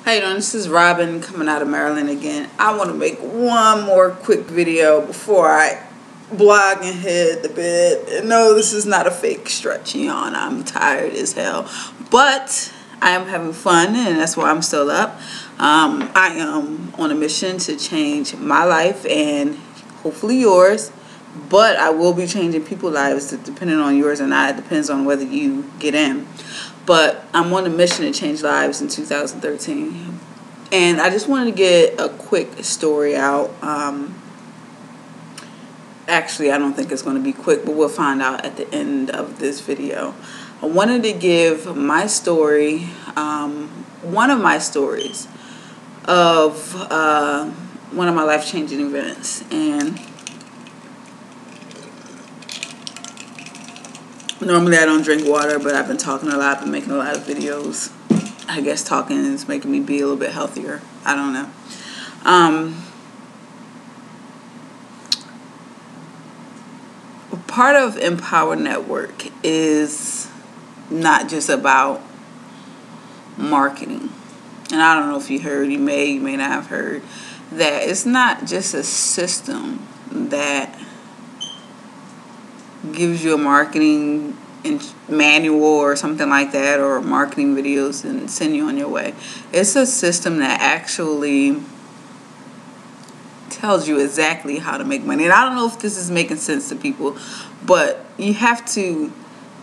How you doing? This is Robin coming out of Maryland again. I want to make one more quick video before I blog and hit the bed. And no, this is not a fake stretch yawn. I'm tired as hell. But I am having fun, and that's why I'm still up. I am on a mission to change my life and hopefully yours. But I will be changing people's lives depending on yours or not. It depends on whether you get in. But I'm on a mission to change lives in 2013. And I just wanted to get a quick story out. Actually, I don't think it's going to be quick, but we'll find out at the end of this video. I wanted to give my story, one of my stories of one of my life-changing events. And normally I don't drink water, but I've been talking a lot, been making a lot of videos. I guess talking is making me be a little bit healthier. I don't know. Part of Empower Network is not just about marketing. And I don't know if you heard, you may not have heard, that it's not just a system that gives you a marketing manual or something like that, or marketing videos and send you on your way. It's a system that actually tells you exactly how to make money. And I don't know if this is making sense to people, but you have to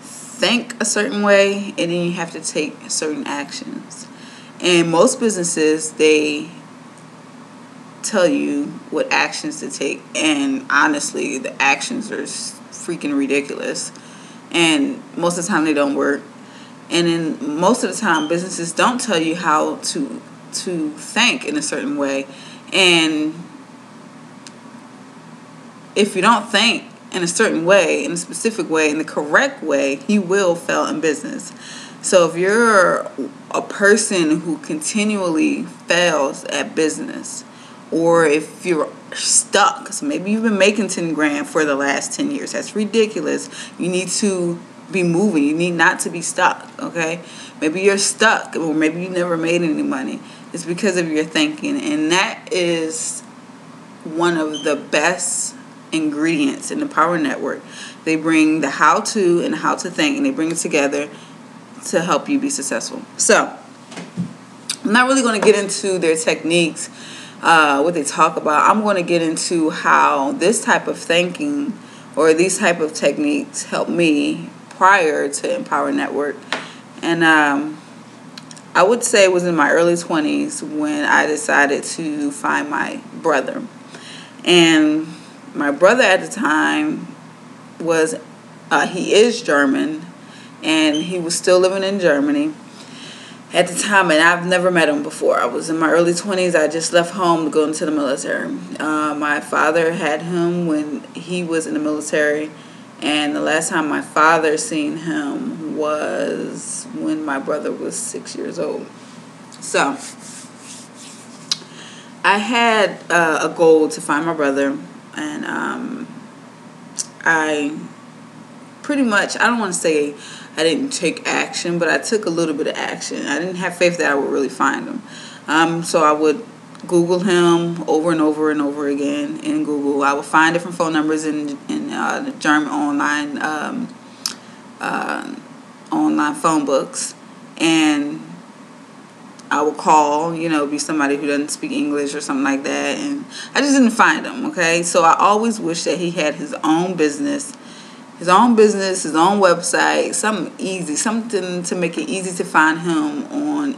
think a certain way and then you have to take certain actions. And most businesses, they tell you what actions to take, and honestly the actions are freaking ridiculous, and most of the time they don't work. And then most of the time businesses don't tell you how to think in a certain way, and if you don't think in a certain way, in a specific way, in the correct way, you will fail in business. So if you're a person who continually fails at business, or if you're stuck, so maybe you've been making 10 grand for the last 10 years, that's ridiculous. You need to be moving. You need not to be stuck, okay? Maybe you're stuck, or maybe you never made any money. It's because of your thinking, and that is one of the best ingredients in the Empower Network. They bring the how-to and how to think, and they bring it together to help you be successful. So I'm not really going to get into their techniques, what they talk about. I'm going to get into how this type of thinking or these type of techniques helped me prior to Empower Network. And I would say it was in my early 20s when I decided to find my brother. And my brother at the time was, he is German, and he was still living in Germany at the time, and I've never met him before. I was in my early 20s. I just left home to go into the military. My father had him when he was in the military, and the last time my father seen him was when my brother was 6 years old. So I had a goal to find my brother, and I pretty much, I don't want to say I didn't take action, but I took a little bit of action. I didn't have faith that I would really find him. So I would Google him over and over and over again in Google. I would find different phone numbers in the German online phone books, and I would call, be somebody who doesn't speak English or something like that, and I just didn't find him, okay? So I always wish that he had his own business, his own website, something easy, something to make it easy to find him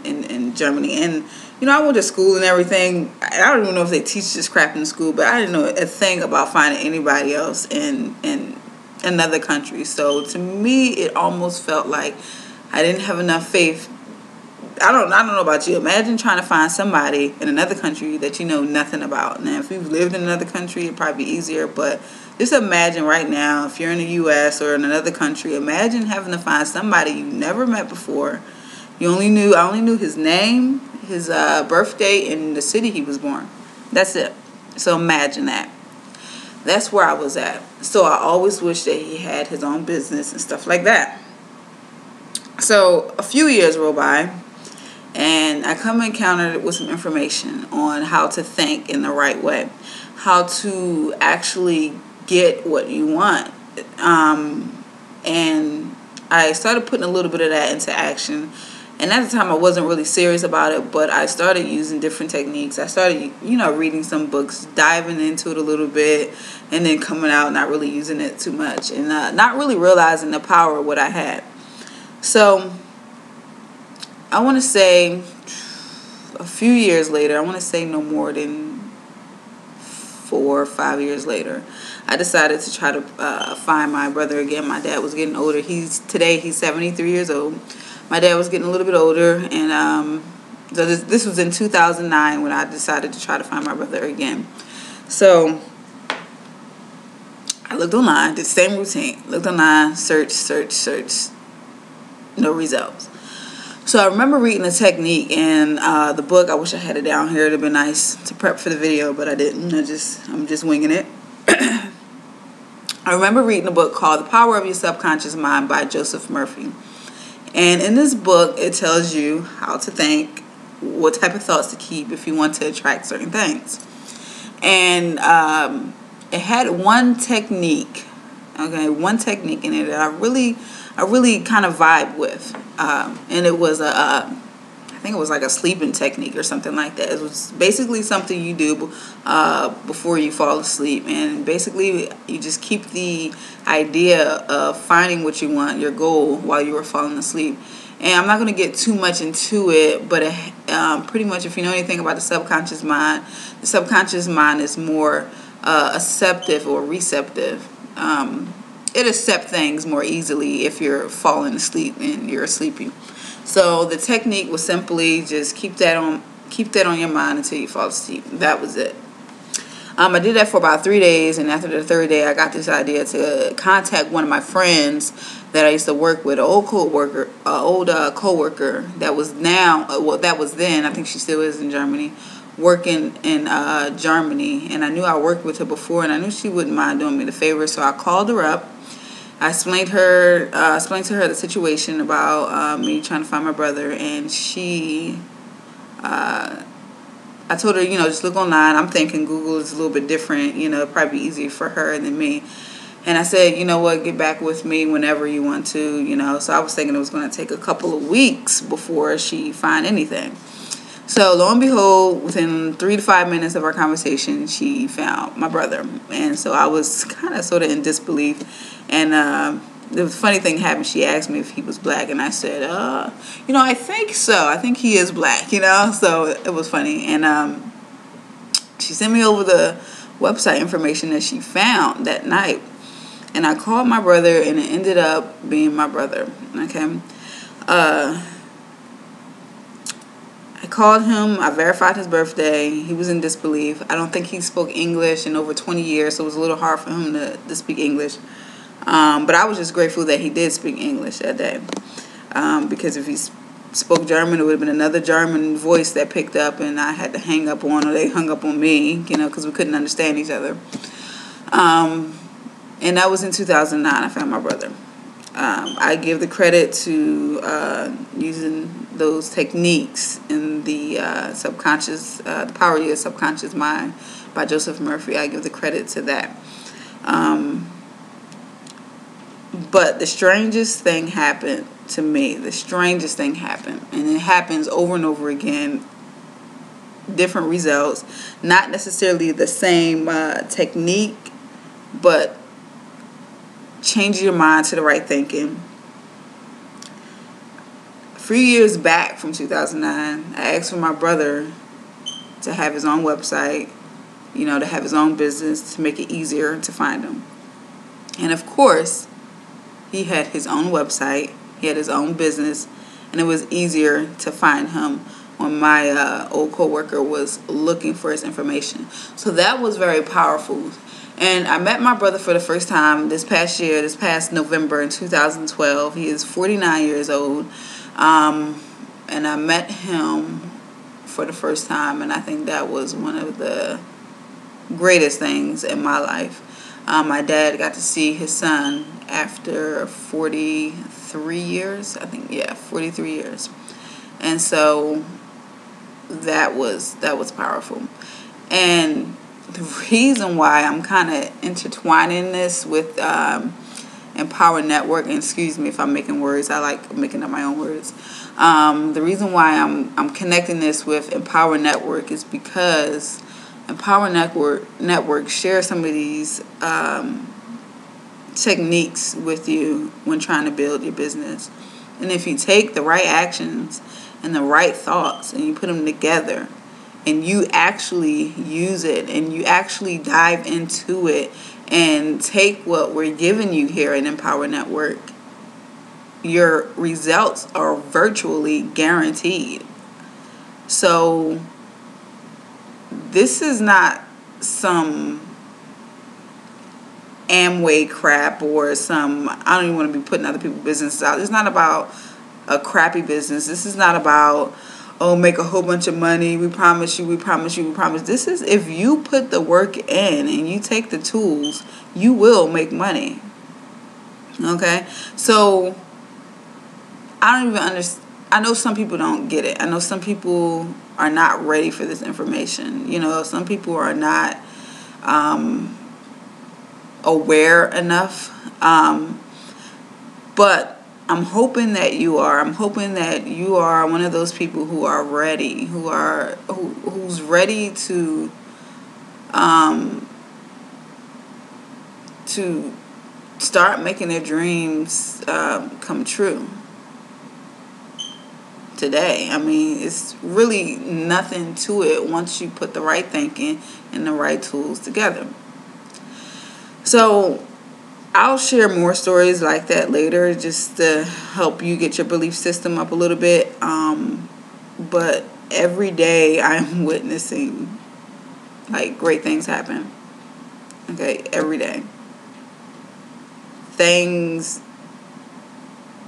in Germany. And, I went to school and everything. I don't even know if they teach this crap in school, but I didn't know a thing about finding anybody else in another country. So to me, it almost felt like I didn't have enough faith. I don't know about you. Imagine trying to find somebody in another country that you know nothing about. Now, if you've lived in another country, it'd probably be easier, but just imagine right now, if you're in the U.S. or in another country, imagine having to find somebody you never met before. I only knew his name, his birth date, and the city he was born. That's it. So imagine that. That's where I was at. So I always wish that he had his own business and stuff like that. So a few years rolled by, And I come encountered with some information on how to think in the right way, how to actually get what you want. And I started putting a little bit of that into action. And at the time, I wasn't really serious about it, but I started using different techniques. I started, reading some books, diving into it a little bit, and then coming out not really using it too much, and not really realizing the power of what I had. So I want to say a few years later, I want to say no more than 4 or 5 years later, I decided to try to find my brother again. My dad was getting older. Today he's 73 years old. My dad was getting a little bit older, and so this was in 2009 when I decided to try to find my brother again. So I looked online, did the same routine. Looked online, search, no results. So I remember reading the technique in the book. I wish I had it down here. It'd have been nice to prep for the video, but I didn't. I'm just winging it. I remember reading a book called The Power of Your Subconscious Mind by Joseph Murphy. And in this book, it tells you how to think, what type of thoughts to keep if you want to attract certain things. And it had one technique in it that I really kind of vibe with. And it was I think it was like a sleeping technique or something like that. It was basically something you do before you fall asleep. And basically, you just keep the idea of finding what you want, your goal, while you were falling asleep. And I'm not going to get too much into it, but pretty much if you know anything about the subconscious mind is more acceptive or receptive. It accepts things more easily if you're falling asleep and you're sleepy. So the technique was simply just keep that on your mind until you fall asleep. That was it. I did that for about 3 days, and after the third day, I got this idea to contact one of my friends that I used to work with, an old coworker that was that was then, I think she still is in Germany, working in Germany. And I knew I worked with her before, and I knew she wouldn't mind doing me the favor, so I called her up. I explained to her the situation about me trying to find my brother, and I told her, just look online. I'm thinking Google is a little bit different, it'd probably be easier for her than me. And I said, you know what, get back with me whenever you want to, So I was thinking it was going to take a couple of weeks before she find anything. So lo and behold, within 3 to 5 minutes of our conversation, she found my brother. And so I was kind of sort of in disbelief. And the funny thing happened. She asked me if he was black, and I said, I think so. I think he is black, So it was funny. And she sent me over the website information that she found that night. And I called my brother, and it ended up being my brother. Okay. I called him. I verified his birthday. He was in disbelief. I don't think he spoke English in over 20 years, so it was a little hard for him to speak English. But I was just grateful that he did speak English that day. Because if he spoke German, it would have been another German voice that picked up, and I had to hang up on, or they hung up on me, because we couldn't understand each other. And that was in 2009. I found my brother. I give the credit to using those techniques in the subconscious, the power of your subconscious mind by Joseph Murphy. I give the credit to that. But the strangest thing happened to me. The strangest thing happened. And it happens over and over again. Different results. Not necessarily the same technique, but change your mind to the right thinking. A few years back from 2009, I asked for my brother to have his own website, to have his own business, to make it easier to find him. And of course, he had his own website, he had his own business, and it was easier to find him when my old coworker was looking for his information. So that was very powerful. And I met my brother for the first time this past November in 2012. He is 49 years old. And I met him for the first time, and I think that was one of the greatest things in my life. My dad got to see his son after 43 years. 43 years. And so that was powerful. And the reason why I'm kind of intertwining this with Empower Network, and excuse me if I'm making words, I like making up my own words. The reason why I'm connecting this with Empower Network is because Empower Network shares some of these techniques with you when trying to build your business. And if you take the right actions and the right thoughts and you put them together and you actually use it and you actually dive into it and take what we're giving you here at Empower Network, your results are virtually guaranteed. So this is not some Amway crap or some, I don't even want to be putting other people's businesses out. It's not about a crappy business. This is not about, oh, make a whole bunch of money. We promise you, we promise you, we promise. This is, if you put the work in and you take the tools, you will make money. Okay? So I don't even understand. I know some people don't get it. I know some people are not ready for this information. You know, some people are not aware enough. But I'm hoping that you are. I'm hoping that you are one of those people who are ready, who's ready to start making their dreams come true today. I mean, it's really nothing to it once you put the right thinking and the right tools together. So I'll share more stories like that later just to help you get your belief system up a little bit. But every day I'm witnessing like great things happen. Okay, every day. Things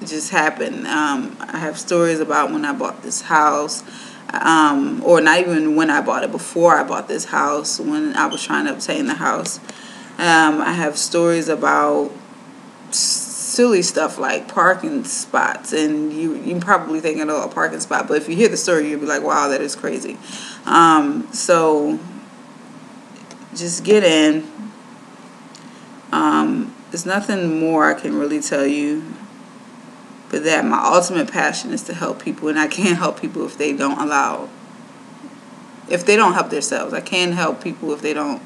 just happen. I have stories about when I bought this house, or not even when I bought it, before I bought this house, when I was trying to obtain the house. I have stories about silly stuff like parking spots, and you're probably thinking, oh, a parking spot, but if you hear the story, you'll be like, wow, that is crazy. So just get in. There's nothing more I can really tell you, but that my ultimate passion is to help people, and I can't help people if they don't help themselves. I can't help people if they don't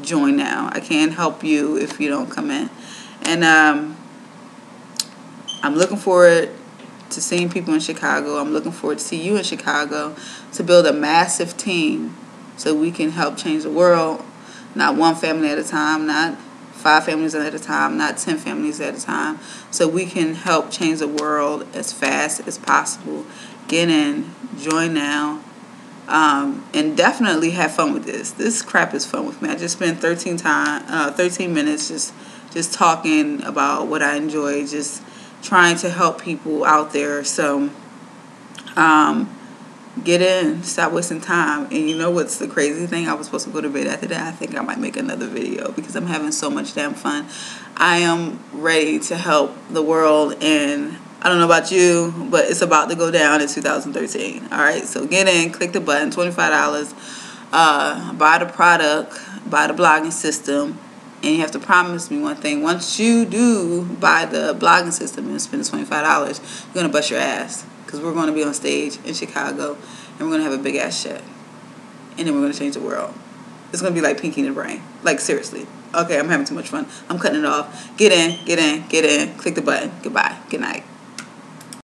join now. I can't help you if you don't come in. And I'm looking forward to seeing people in Chicago. I'm looking forward to see you in Chicago, to build a massive team so we can help change the world, not one family at a time, not 5 families at a time, not 10 families at a time, so we can help change the world as fast as possible. Get in, join now, and definitely have fun with this. This crap is fun with me. I just spent 13 minutes just talking about what I enjoy, just trying to help people out there. So get in, stop wasting time. And you know what's the crazy thing? I was supposed to go to bed after that. I think I might make another video because I'm having so much damn fun. I am ready to help the world, and I don't know about you, but it's about to go down in 2013. All right, so get in, click the button, $25. Buy the product, buy the blogging system, and you have to promise me one thing. Once you do buy the blogging system and spend the $25, you're going to bust your ass, because we're going to be on stage in Chicago, and we're going to have a big-ass check, and then we're going to change the world. It's going to be like Pinky in the Brain. Like, seriously. Okay, I'm having too much fun. I'm cutting it off. Get in, click the button. Goodbye. Good night.